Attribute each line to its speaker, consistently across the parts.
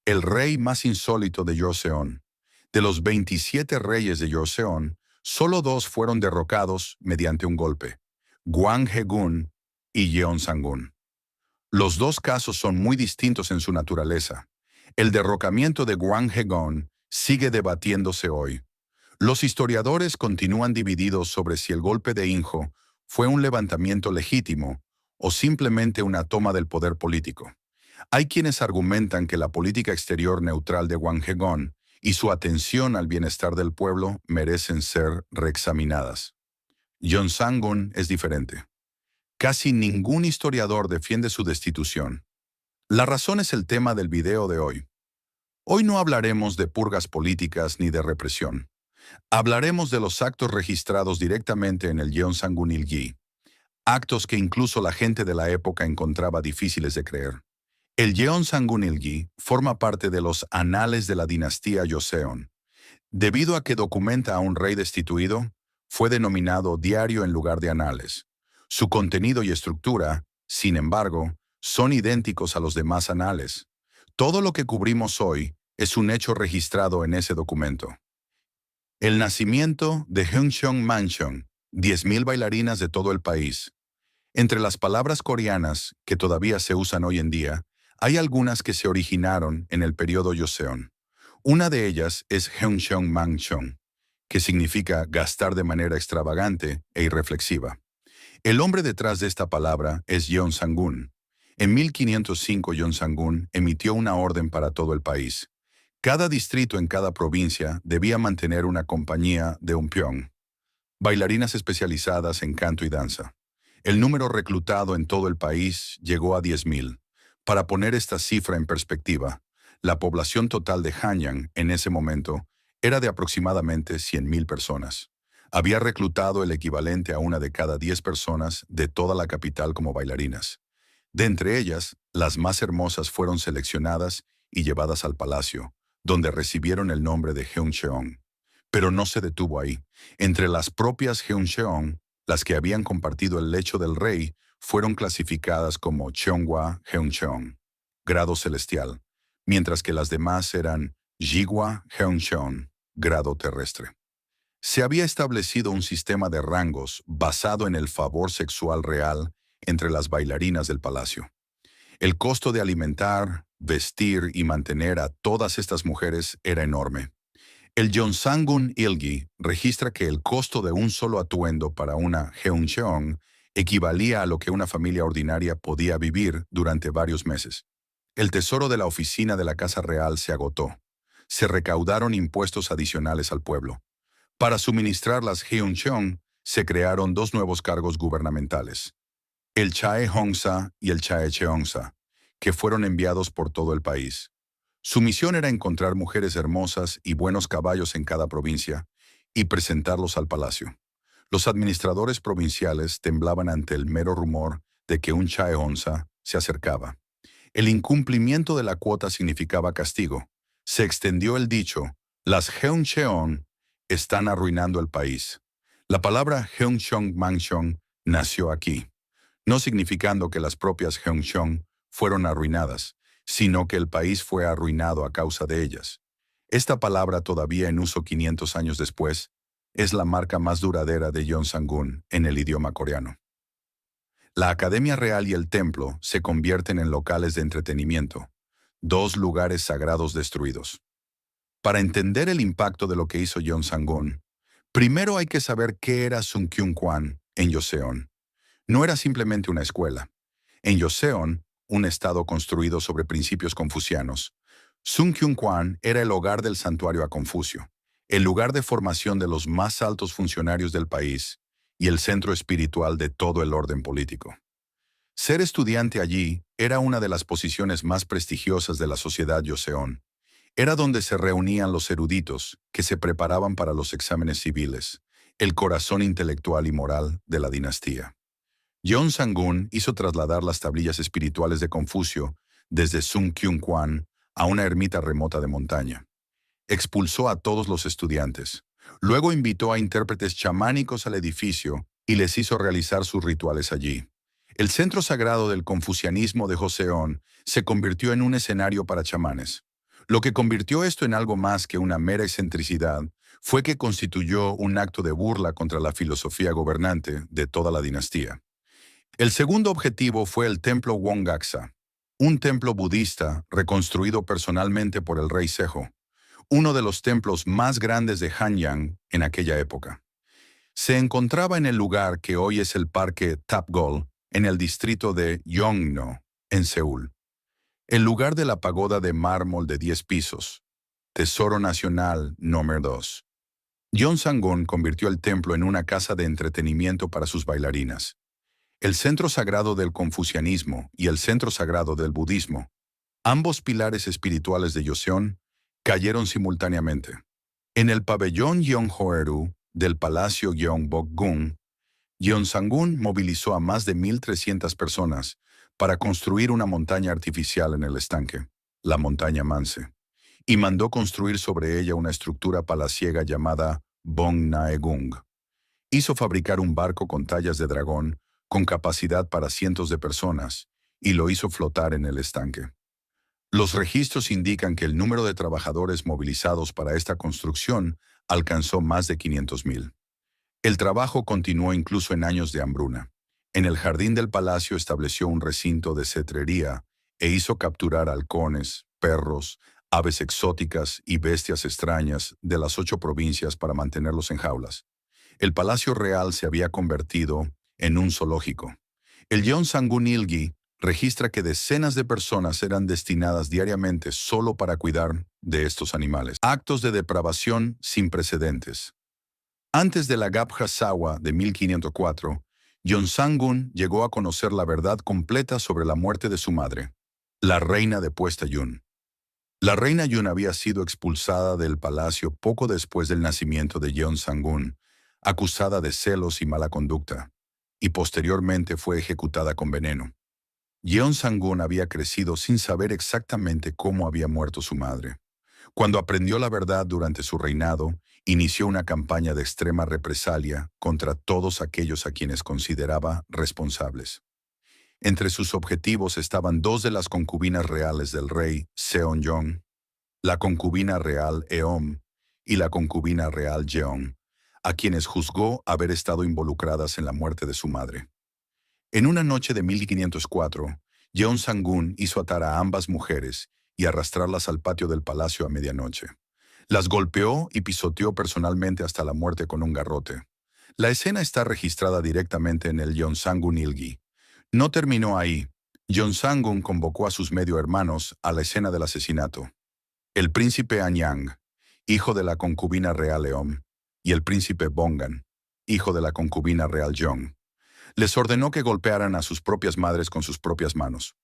Speaker 1: el rey más insólito de Joseon. De los 27 reyes de Joseon, solo dos fueron derrocados mediante un golpe: Gwang Hae-gun y Jeon Sang-gun. Los dos casos son muy distintos en su naturaleza. El derrocamiento de Gwang Hae-gun sigue debatiéndose hoy. Los historiadores continúan divididos sobre si el golpe de Injo fue un levantamiento legítimo o simplemente una toma del poder político. Hay quienes argumentan que la política exterior neutral de Gwang Hae-gun y su atención al bienestar del pueblo merecen ser reexaminadas. Jeon Sang-gun es diferente. Casi ningún historiador defiende su destitución. La razón es el tema del video de hoy. Hoy no hablaremos de purgas políticas ni de represión. Hablaremos de los actos registrados directamente en el Jeonsangun Ilgi, actos que incluso la gente de la época encontraba difíciles de creer. El Jeonsangun Ilgi forma parte de los anales de la dinastía Joseon. Debido a que documenta a un rey destituido, fue denominado diario en lugar de anales. Su contenido y estructura, sin embargo, son idénticos a los demás anales. Todo lo que cubrimos hoy es un hecho registrado en ese documento. El nacimiento de Heungcheong Mancheong, 10.000 bailarinas de todo el país. Entre las palabras coreanas que todavía se usan hoy en día, hay algunas que se originaron en el periodo Joseon. Una de ellas es Heungcheong Mancheong, que significa gastar de manera extravagante e irreflexiva. El hombre detrás de esta palabra es Jeon Sang-gun. En 1505 Jeon Sang-gun emitió una orden para todo el país. Cada distrito en cada provincia debía mantener una compañía de umpyeong, bailarinas especializadas en canto y danza. El número reclutado en todo el país llegó a 10.000. Para poner esta cifra en perspectiva, la población total de Hanyang en ese momento era de aproximadamente 100.000 personas. Había reclutado el equivalente a una de cada 10 personas de toda la capital como bailarinas. De entre ellas, las más hermosas fueron seleccionadas y llevadas al palacio, donde recibieron el nombre de Heungcheong. Pero no se detuvo ahí. Entre las propias Heungcheong, las que habían compartido el lecho del rey, fueron clasificadas como Cheonghwa Heungcheong, grado celestial, mientras que las demás eran Jigwa Heungcheong, grado terrestre. Se había establecido un sistema de rangos basado en el favor sexual real entre las bailarinas del palacio. El costo de alimentar, vestir y mantener a todas estas mujeres era enorme. El Jeonsangun Ilgi registra que el costo de un solo atuendo para una Heungcheong equivalía a lo que una familia ordinaria podía vivir durante varios meses. El tesoro de la oficina de la Casa Real se agotó. Se recaudaron impuestos adicionales al pueblo. Para suministrar las Heungcheong, se crearon dos nuevos cargos gubernamentales: el Chae Hongsa y el Chae Cheongsa, que fueron enviados por todo el país. Su misión era encontrar mujeres hermosas y buenos caballos en cada provincia y presentarlos al palacio. Los administradores provinciales temblaban ante el mero rumor de que un Chae Hongsa se acercaba. El incumplimiento de la cuota significaba castigo. Se extendió el dicho: las Heungcheong están arruinando el país. La palabra Heungcheong Mancheong nació aquí, no significando que las propias Heungcheong fueron arruinadas, sino que el país fue arruinado a causa de ellas. Esta palabra, todavía en uso 500 años después, es la marca más duradera de Jeonsangun en el idioma coreano. La Academia Real y el templo se convierten en locales de entretenimiento, dos lugares sagrados destruidos. Para entender el impacto de lo que hizo Jeonsangun, primero hay que saber qué era Sunkyunkwan en Joseon. No era simplemente una escuela. En Joseon, un estado construido sobre principios confucianos, Sunkyunkwan era el hogar del santuario a Confucio, el lugar de formación de los más altos funcionarios del país y el centro espiritual de todo el orden político. Ser estudiante allí era una de las posiciones más prestigiosas de la sociedad Joseon. Era donde se reunían los eruditos que se preparaban para los exámenes civiles, el corazón intelectual y moral de la dinastía. Jeonsangun hizo trasladar las tablillas espirituales de Confucio desde Sunkyunkwan a una ermita remota de montaña. Expulsó a todos los estudiantes. Luego invitó a intérpretes chamánicos al edificio y les hizo realizar sus rituales allí. El centro sagrado del confucianismo de Joseon se convirtió en un escenario para chamanes. Lo que convirtió esto en algo más que una mera excentricidad fue que constituyó un acto de burla contra la filosofía gobernante de toda la dinastía. El segundo objetivo fue el templo Wongaksa, un templo budista reconstruido personalmente por el rey Sejo, uno de los templos más grandes de Hanyang en aquella época. Se encontraba en el lugar que hoy es el Parque Tapgol, en el distrito de Yongno, en Seúl. El lugar de la pagoda de mármol de 10 pisos, Tesoro Nacional número 2. Gyeongsangun convirtió el templo en una casa de entretenimiento para sus bailarinas. El centro sagrado del confucianismo y el centro sagrado del budismo, ambos pilares espirituales de Joseon, cayeron simultáneamente. En el pabellón Gyeonghoeru del Palacio Gyeongbokgung, Gyeongsangun movilizó a más de 1.300 personas para construir una montaña artificial en el estanque, la montaña Manse, y mandó construir sobre ella una estructura palaciega llamada Bongnaegung. Hizo fabricar un barco con tallas de dragón con capacidad para cientos de personas y lo hizo flotar en el estanque. Los registros indican que el número de trabajadores movilizados para esta construcción alcanzó más de 500.000. El trabajo continuó incluso en años de hambruna. En el jardín del palacio estableció un recinto de cetrería e hizo capturar halcones, perros, aves exóticas y bestias extrañas de las 8 provincias para mantenerlos en jaulas. El palacio real se había convertido en un zoológico. El Gyeongsangun Ilgi registra que decenas de personas eran destinadas diariamente solo para cuidar de estos animales. Actos de depravación sin precedentes. Antes de la Gabja Sawa de 1504, Gyeongsangun llegó a conocer la verdad completa sobre la muerte de su madre, la reina de Puesta Yun. La reina Yun había sido expulsada del palacio poco después del nacimiento de Gyeongsangun, acusada de celos y mala conducta, y posteriormente fue ejecutada con veneno. Gyeongsangun había crecido sin saber exactamente cómo había muerto su madre. Cuando aprendió la verdad durante su reinado, inició una campaña de extrema represalia contra todos aquellos a quienes consideraba responsables. Entre sus objetivos estaban 2 de las concubinas reales del rey Seonjong, la concubina real Eom y la concubina real Jeong, a quienes juzgó haber estado involucradas en la muerte de su madre. En una noche de 1504, Gyeongsangun hizo atar a ambas mujeres y arrastrarlas al patio del palacio a medianoche. Las golpeó y pisoteó personalmente hasta la muerte con un garrote. La escena está registrada directamente en el Gyeongsangun Ilgi. No terminó ahí. Gyeongsangun convocó a sus medio hermanos a la escena del asesinato. El príncipe Anyang, hijo de la concubina real Eom, y el príncipe Bongan, hijo de la concubina real Jeong. Les ordenó que golpearan a sus propias madres con sus propias manos.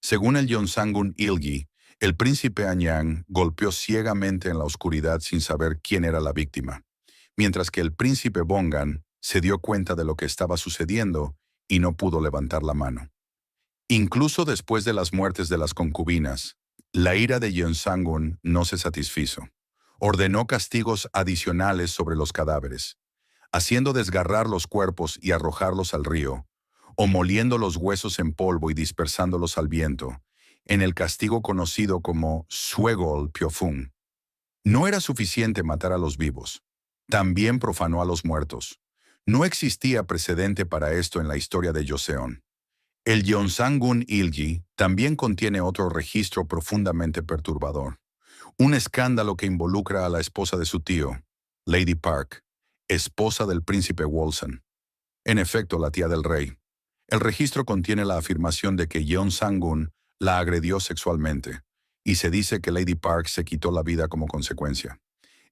Speaker 1: Según el Gyeongsangun Ilgi, el príncipe Anyang golpeó ciegamente en la oscuridad sin saber quién era la víctima, mientras que el príncipe Bongan se dio cuenta de lo que estaba sucediendo y no pudo levantar la mano. Incluso después de las muertes de las concubinas, la ira de Gyeongsangun no se satisfizo. Ordenó castigos adicionales sobre los cadáveres, haciendo desgarrar los cuerpos y arrojarlos al río, o moliendo los huesos en polvo y dispersándolos al viento, en el castigo conocido como Suegol Pyofung. No era suficiente matar a los vivos. También profanó a los muertos. No existía precedente para esto en la historia de Joseon. El Gyeongsangun Ilgi también contiene otro registro profundamente perturbador. Un escándalo que involucra a la esposa de su tío, Lady Park, esposa del príncipe Wolseon. En efecto, la tía del rey. El registro contiene la afirmación de que Gyeongsangun la agredió sexualmente, y se dice que Lady Park se quitó la vida como consecuencia.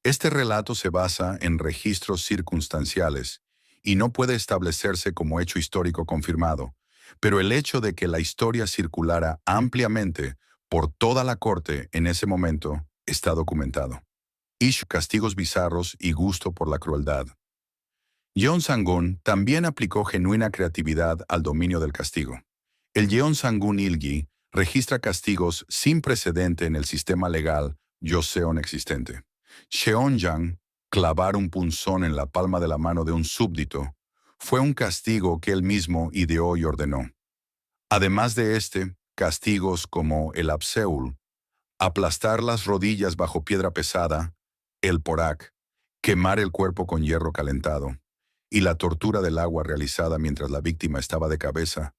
Speaker 1: Este relato se basa en registros circunstanciales y no puede establecerse como hecho histórico confirmado, pero el hecho de que la historia circulara ampliamente por toda la corte en ese momento está documentado. Castigos bizarros y gusto por la crueldad. Gyeongsangun también aplicó genuina creatividad al dominio del castigo. El Gyeongsangun Ilgi registra castigos sin precedente en el sistema legal Joseon existente. Seonjang, clavar un punzón en la palma de la mano de un súbdito, fue un castigo que él mismo ideó y ordenó. Además de castigos como el Abseul, aplastar las rodillas bajo piedra pesada, el porak, quemar el cuerpo con hierro calentado, y la tortura del agua realizada mientras la víctima estaba de cabeza,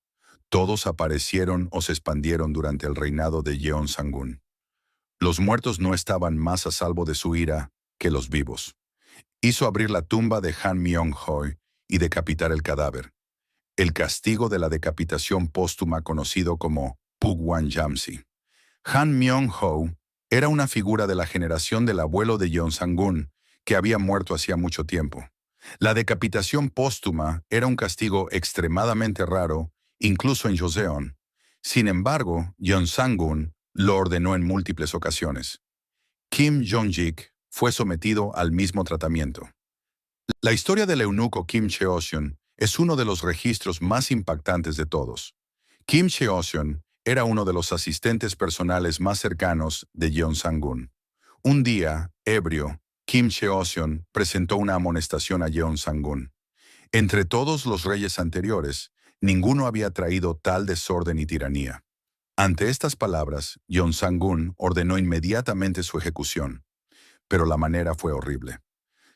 Speaker 1: todos aparecieron o se expandieron durante el reinado de Jeonsangun. Los muertos no estaban más a salvo de su ira que los vivos. Hizo abrir la tumba de Han Myong-hoi y decapitar el cadáver. El castigo de la decapitación póstuma conocido como Pugwan Jamsi. Han Myong-ho era una figura de la generación del abuelo de Jeonsangun, que había muerto hacía mucho tiempo. La decapitación póstuma era un castigo extremadamente raro, incluso en Joseon. Sin embargo, Jeonsangun lo ordenó en múltiples ocasiones. Kim Jong-ik fue sometido al mismo tratamiento. La historia del eunuco Kim Cheoseon es uno de los registros más impactantes de todos. Kim Cheoseon era uno de los asistentes personales más cercanos de Jeonsangun. Un día, ebrio, Kim Cheoseon presentó una amonestación a Jeonsangun. Entre todos los reyes anteriores, ninguno había traído tal desorden y tiranía. Ante estas palabras, Jeonsangun ordenó inmediatamente su ejecución, pero la manera fue horrible.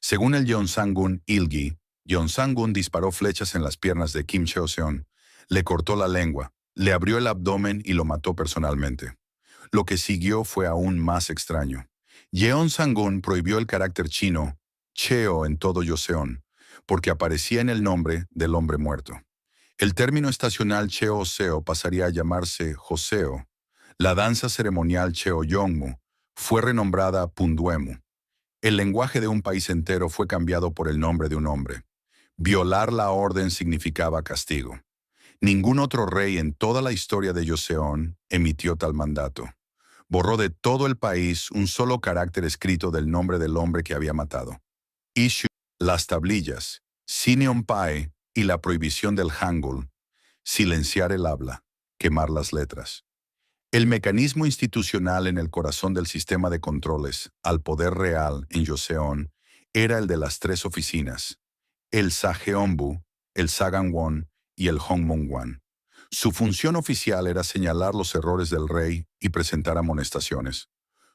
Speaker 1: Según el Jeonsangun Ilgi, Jeonsangun disparó flechas en las piernas de Kim Cheoseon, le cortó la lengua, le abrió el abdomen y lo mató personalmente. Lo que siguió fue aún más extraño. Jeonsangun prohibió el carácter chino, Cheo, en todo Joseon, porque aparecía en el nombre del hombre muerto. El término estacional Cheoseo pasaría a llamarse Joseo. La danza ceremonial Cheoyongmu fue renombrada Punduemu. El lenguaje de un país entero fue cambiado por el nombre de un hombre. Violar la orden significaba castigo. Ningún otro rey en toda la historia de Joseon emitió tal mandato. Borró de todo el país un solo carácter escrito del nombre del hombre que había matado. Ishu, las tablillas, Sineonpae y la prohibición del Hangul, silenciar el habla, quemar las letras. El mecanismo institucional en el corazón del sistema de controles al poder real en Joseon era el de las tres oficinas, el Sageonbu, el Sagangwon y el Hongmongwan. Su función oficial era señalar los errores del rey y presentar amonestaciones.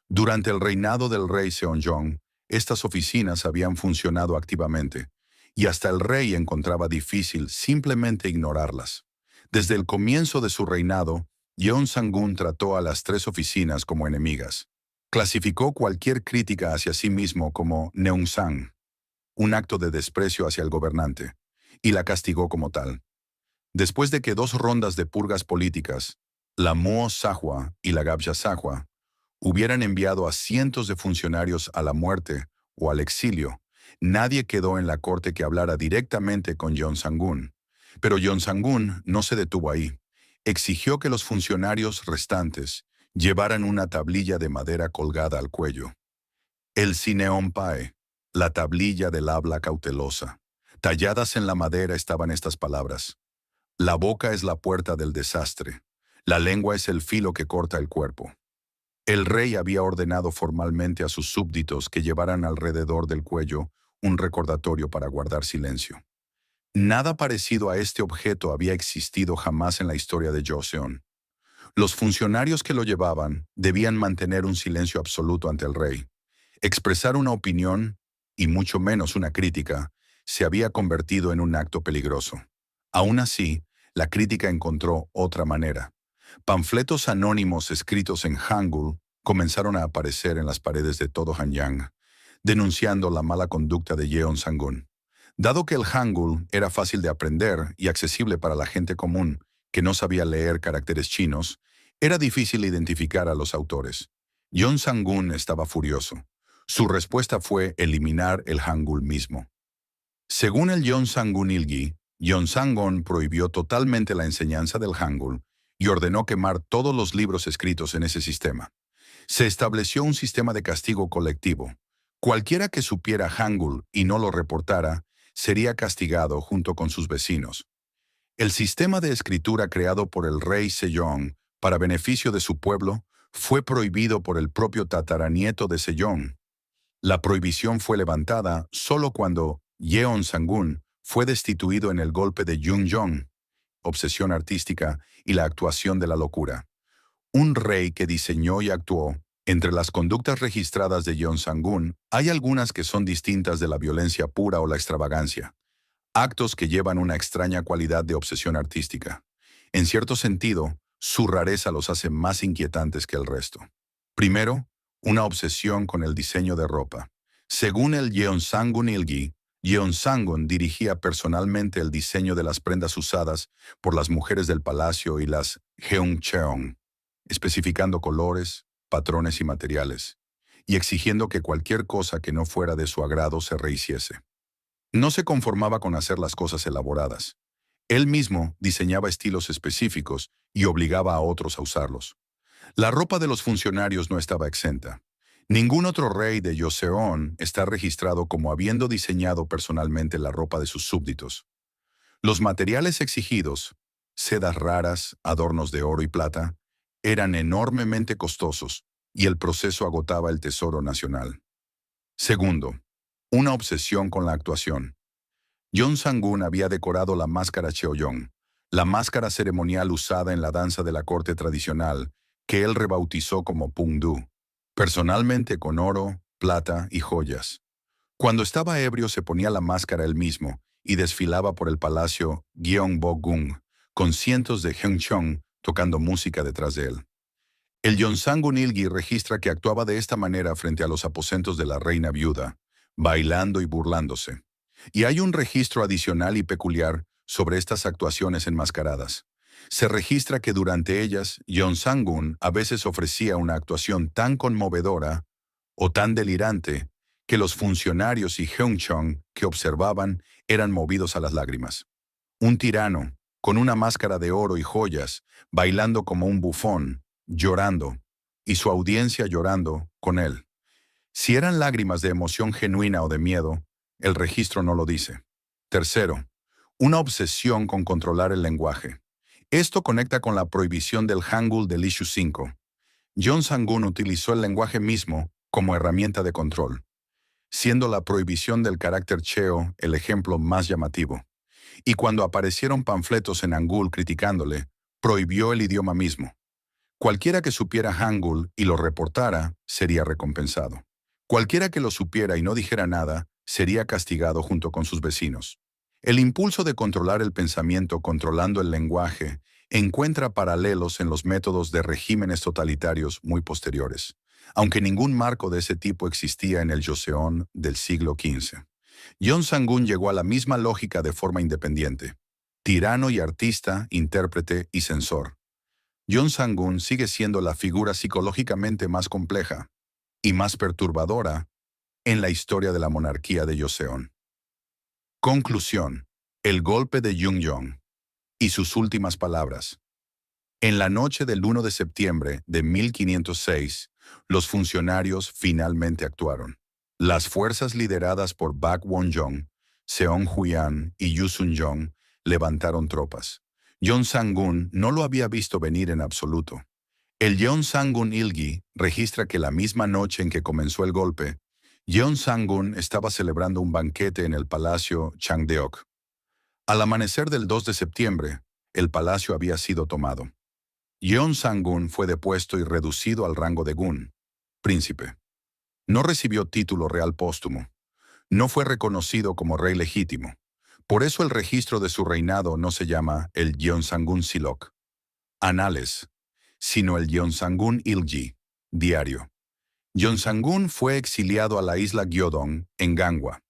Speaker 1: Durante el reinado del rey Seonjong, estas oficinas habían funcionado activamente, y hasta el rey encontraba difícil simplemente ignorarlas. Desde el comienzo de su reinado, Jeonsangun trató a las tres oficinas como enemigas. Clasificó cualquier crítica hacia sí mismo como neungsang, un acto de desprecio hacia el gobernante, y la castigó como tal. Después de que dos rondas de purgas políticas, la Muo Sajua y la Gabja Sajua, hubieran enviado a cientos de funcionarios a la muerte o al exilio, nadie quedó en la corte que hablara directamente con Jeonsangun. Pero Jeonsangun no se detuvo ahí. Exigió que los funcionarios restantes llevaran una tablilla de madera colgada al cuello. El Sineonpae, la tablilla del habla cautelosa. Talladas en la madera estaban estas palabras: la boca es la puerta del desastre, la lengua es el filo que corta el cuerpo. El rey había ordenado formalmente a sus súbditos que llevaran alrededor del cuello un recordatorio para guardar silencio. Nada parecido a este objeto había existido jamás en la historia de Joseon. Los funcionarios que lo llevaban debían mantener un silencio absoluto ante el rey. Expresar una opinión, y mucho menos una crítica, se había convertido en un acto peligroso. Aún así, la crítica encontró otra manera. Panfletos anónimos escritos en Hangul comenzaron a aparecer en las paredes de todo Hanyang, denunciando la mala conducta de Jeonsangun. Dado que el Hangul era fácil de aprender y accesible para la gente común que no sabía leer caracteres chinos, era difícil identificar a los autores. Jeonsangun estaba furioso. Su respuesta fue eliminar el Hangul mismo. Según el Jeonsangun Ilgi, Jeonsangun prohibió totalmente la enseñanza del Hangul y ordenó quemar todos los libros escritos en ese sistema. Se estableció un sistema de castigo colectivo. Cualquiera que supiera Hangul y no lo reportara, sería castigado junto con sus vecinos. El sistema de escritura creado por el rey Sejong para beneficio de su pueblo fue prohibido por el propio tataranieto de Sejong. La prohibición fue levantada solo cuando Jeonsangun fue destituido en el golpe de Yunjong, obsesión artística y la actuación de la locura. Un rey que diseñó y actuó Entre las conductas registradas de Yeonsangun, hay algunas que son distintas de la violencia pura o la extravagancia, actos que llevan una extraña cualidad de obsesión artística. En cierto sentido, su rareza los hace más inquietantes que el resto. Primero, una obsesión con el diseño de ropa. Según el Yeonsangun Ilgi, Yeonsangun dirigía personalmente el diseño de las prendas usadas por las mujeres del palacio y las Heungcheong, especificando colores, patrones y materiales, y exigiendo que cualquier cosa que no fuera de su agrado se rehiciese. No se conformaba con hacer las cosas elaboradas. Él mismo diseñaba estilos específicos y obligaba a otros a usarlos. La ropa de los funcionarios no estaba exenta. Ningún otro rey de Joseon está registrado como habiendo diseñado personalmente la ropa de sus súbditos. Los materiales exigidos, sedas raras, adornos de oro y plata, eran enormemente costosos y el proceso agotaba el tesoro nacional. Segundo, una obsesión con la actuación. Yeonsangun había decorado la máscara Cheollong, la máscara ceremonial usada en la danza de la corte tradicional, que él rebautizó como Pungdu, personalmente con oro, plata y joyas. Cuando estaba ebrio se ponía la máscara él mismo y desfilaba por el palacio Gyeongbokgung, con cientos de Heungcheong tocando música detrás de él. El Yeonsangun Ilgi registra que actuaba de esta manera frente a los aposentos de la reina viuda, bailando y burlándose. Y hay un registro adicional y peculiar sobre estas actuaciones enmascaradas. Se registra que durante ellas, Yeonsangun a veces ofrecía una actuación tan conmovedora o tan delirante que los funcionarios y Heungcheong que observaban eran movidos a las lágrimas. Un tirano, con una máscara de oro y joyas, bailando como un bufón, llorando, y su audiencia llorando con él. Si eran lágrimas de emoción genuina o de miedo, el registro no lo dice. Tercero, una obsesión con controlar el lenguaje. Esto conecta con la prohibición del Hangul del Issue 5. Yeonsangun utilizó el lenguaje mismo como herramienta de control, siendo la prohibición del carácter cheo el ejemplo más llamativo. Y cuando aparecieron panfletos en Hangul criticándole, prohibió el idioma mismo. Cualquiera que supiera Hangul y lo reportara sería recompensado. Cualquiera que lo supiera y no dijera nada sería castigado junto con sus vecinos. El impulso de controlar el pensamiento controlando el lenguaje encuentra paralelos en los métodos de regímenes totalitarios muy posteriores, aunque ningún marco de ese tipo existía en el Joseon del siglo XV. Yeonsangun llegó a la misma lógica de forma independiente. Tirano y artista, intérprete y censor. Yeonsangun sigue siendo la figura psicológicamente más compleja y más perturbadora en la historia de la monarquía de Joseon. Conclusión. El golpe de Jungjong y sus últimas palabras. En la noche del 1 de septiembre de 1506, los funcionarios finalmente actuaron. Las fuerzas lideradas por Bak Won-jong, Seong Huyan y Yu Sun-jong levantaron tropas. Yeonsangun no lo había visto venir en absoluto. El Yeonsangun Ilgi registra que la misma noche en que comenzó el golpe, Yeonsangun estaba celebrando un banquete en el palacio Changdeok. Al amanecer del 2 de septiembre, el palacio había sido tomado. Yeonsangun fue depuesto y reducido al rango de gun, príncipe. No recibió título real póstumo. No fue reconocido como rey legítimo. Por eso el registro de su reinado no se llama el Yeonsangun Silok, Anales, sino el Yeonsangun Ilgi, Diario. Yeonsangun fue exiliado a la isla Gyodong, en Gangwa.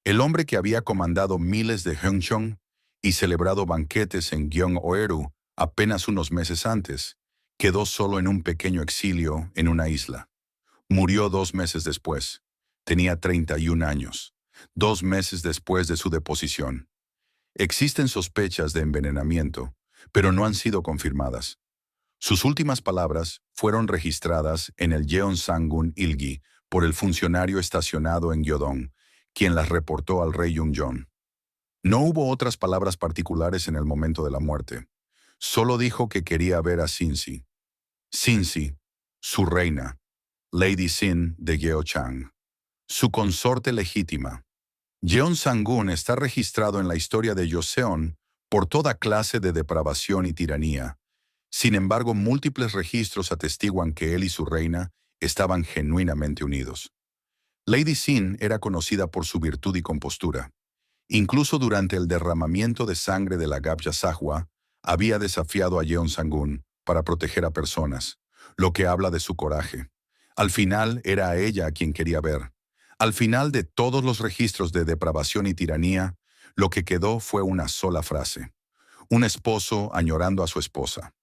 Speaker 1: El hombre que había comandado miles de Heungcheong y celebrado banquetes en Gyeong-oeru apenas unos meses antes, quedó solo en un pequeño exilio en una isla. Murió 2 meses después. Tenía 31 años. 2 meses después de su deposición. Existen sospechas de envenenamiento, pero no han sido confirmadas. Sus últimas palabras fueron registradas en el Yeonsangun Ilgi por el funcionario estacionado en Gyodong, quien las reportó al rey Jungjong. No hubo otras palabras particulares en el momento de la muerte. Solo dijo que quería ver a Sinsi. Sinsi, su reina, Lady Sin de Gyeochang, su consorte legítima. Yeonsangun está registrado en la historia de Joseon por toda clase de depravación y tiranía. Sin embargo, múltiples registros atestiguan que él y su reina estaban genuinamente unidos. Lady Sin era conocida por su virtud y compostura. Incluso durante el derramamiento de sangre de la Gabya Sajwa, había desafiado a Yeon Sangun para proteger a personas, lo que habla de su coraje. Al final era a ella a quien quería ver. Al final de todos los registros de depravación y tiranía, lo que quedó fue una sola frase. Un esposo añorando a su esposa.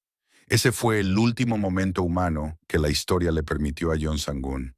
Speaker 1: Ese fue el último momento humano que la historia le permitió a Yeon Sangun.